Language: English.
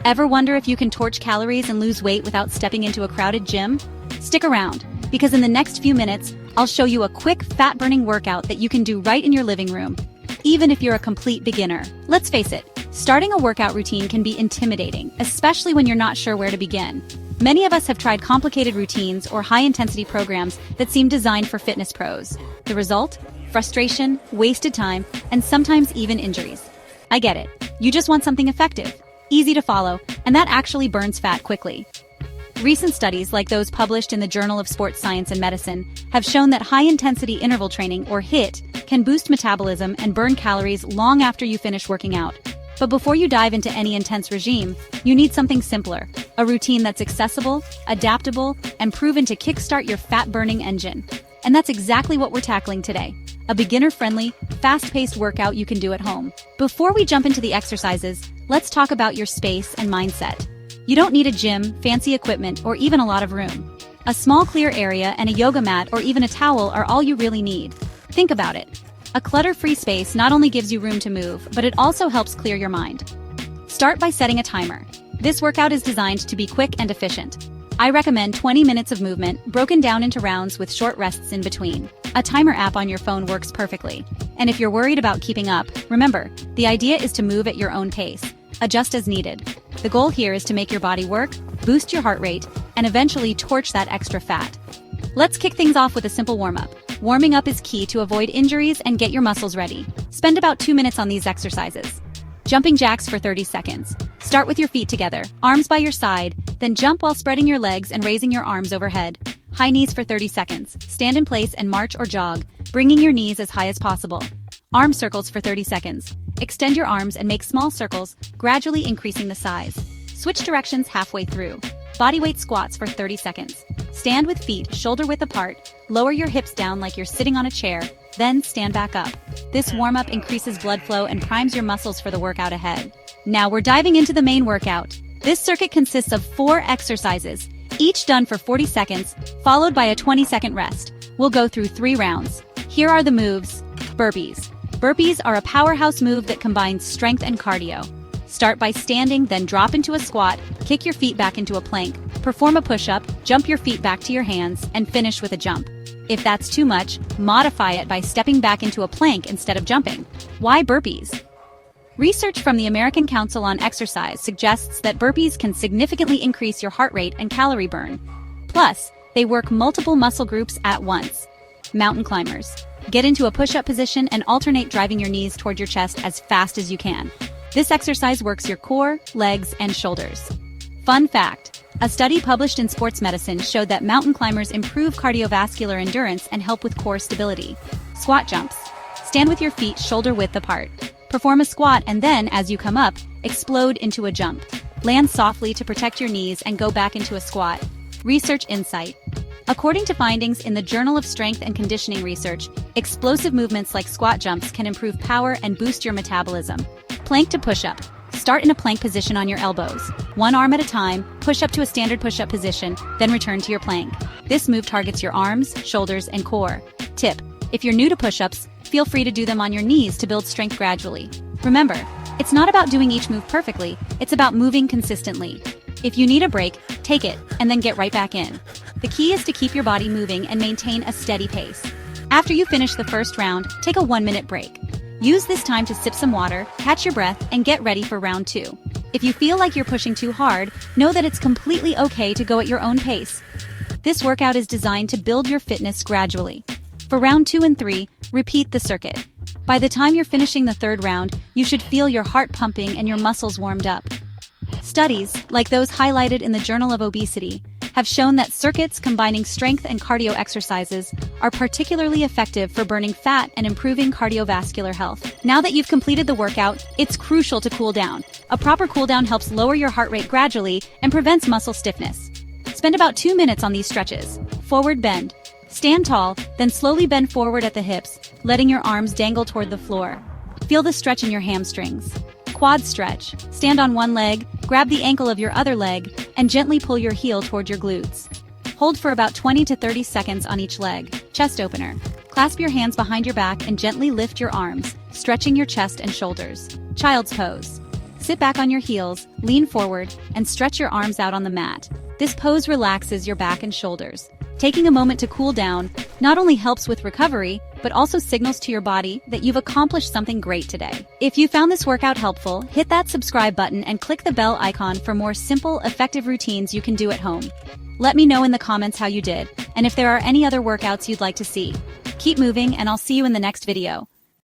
Ever wonder if you can torch calories and lose weight without stepping into a crowded gym? Stick around, because in the next few minutes, I'll show you a quick fat-burning workout that you can do right in your living room, even if you're a complete beginner. Let's face it, starting a workout routine can be intimidating, especially when you're not sure where to begin. Many of us have tried complicated routines or high-intensity programs that seem designed for fitness pros. The result? Frustration, wasted time, and sometimes even injuries. I get it. You just want something effective, easy to follow, and that actually burns fat quickly. Recent studies, like those published in the Journal of Sports Science and Medicine, have shown that high-intensity interval training, or HIIT, can boost metabolism and burn calories long after you finish working out. But before you dive into any intense regime, you need something simpler, a routine that's accessible, adaptable, and proven to kickstart your fat-burning engine. And that's exactly what we're tackling today. A beginner-friendly, fast-paced workout you can do at home. Before we jump into the exercises, let's talk about your space and mindset. You don't need a gym, fancy equipment, or even a lot of room. A small clear area and a yoga mat or even a towel are all you really need. Think about it. A clutter-free space not only gives you room to move, but it also helps clear your mind. Start by setting a timer. This workout is designed to be quick and efficient. I recommend 20 minutes of movement, broken down into rounds with short rests in between. A timer app on your phone works perfectly. And if you're worried about keeping up, remember, the idea is to move at your own pace. Adjust as needed. The goal here is to make your body work, boost your heart rate, and eventually torch that extra fat. Let's kick things off with a simple warm-up. Warming up is key to avoid injuries and get your muscles ready. Spend about 2 minutes on these exercises. Jumping jacks for 30 seconds. Start with your feet together, arms by your side, then jump while spreading your legs and raising your arms overhead. High knees for 30 seconds. Stand in place and march or jog, bringing your knees as high as possible. Arm circles for 30 seconds. Extend your arms and make small circles, gradually increasing the size. Switch directions halfway through. Bodyweight squats for 30 seconds. Stand with feet shoulder-width apart, lower your hips down like you're sitting on a chair, then stand back up. This warm-up increases blood flow and primes your muscles for the workout ahead. Now we're diving into the main workout. This circuit consists of 4 exercises, each done for 40 seconds, followed by a 20-second rest. We'll go through 3 rounds. Here are the moves. Burpees. Burpees are a powerhouse move that combines strength and cardio. Start by standing, then drop into a squat, kick your feet back into a plank, perform a push-up, jump your feet back to your hands, and finish with a jump. If that's too much, modify it by stepping back into a plank instead of jumping. Why burpees? Research from the American Council on Exercise suggests that burpees can significantly increase your heart rate and calorie burn. Plus, they work multiple muscle groups at once. Mountain climbers. Get into a push-up position and alternate driving your knees toward your chest as fast as you can. This exercise works your core, legs, and shoulders. Fun fact: a study published in Sports Medicine showed that mountain climbers improve cardiovascular endurance and help with core stability. Squat jumps. Stand with your feet shoulder-width apart. Perform a squat and then, as you come up, explode into a jump. Land softly to protect your knees and go back into a squat. Research insight. According to findings in the Journal of Strength and Conditioning Research, explosive movements like squat jumps can improve power and boost your metabolism. Plank to push-up. Start in a plank position on your elbows. One arm at a time, push up to a standard push-up position, then return to your plank. This move targets your arms, shoulders, and core. Tip: if you're new to push-ups, feel free to do them on your knees to build strength gradually. Remember, it's not about doing each move perfectly, it's about moving consistently. If you need a break, take it, and then get right back in. The key is to keep your body moving and maintain a steady pace. After you finish the first round, take a 1-minute break. Use this time to sip some water, catch your breath, and get ready for round 2. If you feel like you're pushing too hard, know that it's completely okay to go at your own pace. This workout is designed to build your fitness gradually. For round 2 and 3, repeat the circuit. By the time you're finishing the 3rd round, you should feel your heart pumping and your muscles warmed up. Studies, like those highlighted in the Journal of Obesity, have shown that circuits combining strength and cardio exercises are particularly effective for burning fat and improving cardiovascular health. Now that you've completed the workout, it's crucial to cool down. A proper cool down helps lower your heart rate gradually and prevents muscle stiffness. Spend about 2 minutes on these stretches. Forward bend. Stand tall, then slowly bend forward at the hips, letting your arms dangle toward the floor. Feel the stretch in your hamstrings. Quad stretch. Stand on one leg, grab the ankle of your other leg, and gently pull your heel toward your glutes. Hold for about 20 to 30 seconds on each leg. Chest opener. Clasp your hands behind your back and gently lift your arms, stretching your chest and shoulders. Child's pose. Sit back on your heels, lean forward, and stretch your arms out on the mat. This pose relaxes your back and shoulders. Taking a moment to cool down not only helps with recovery, but also signals to your body that you've accomplished something great today. If you found this workout helpful, hit that subscribe button and click the bell icon for more simple, effective routines you can do at home. Let me know in the comments how you did, and if there are any other workouts you'd like to see. Keep moving, and I'll see you in the next video.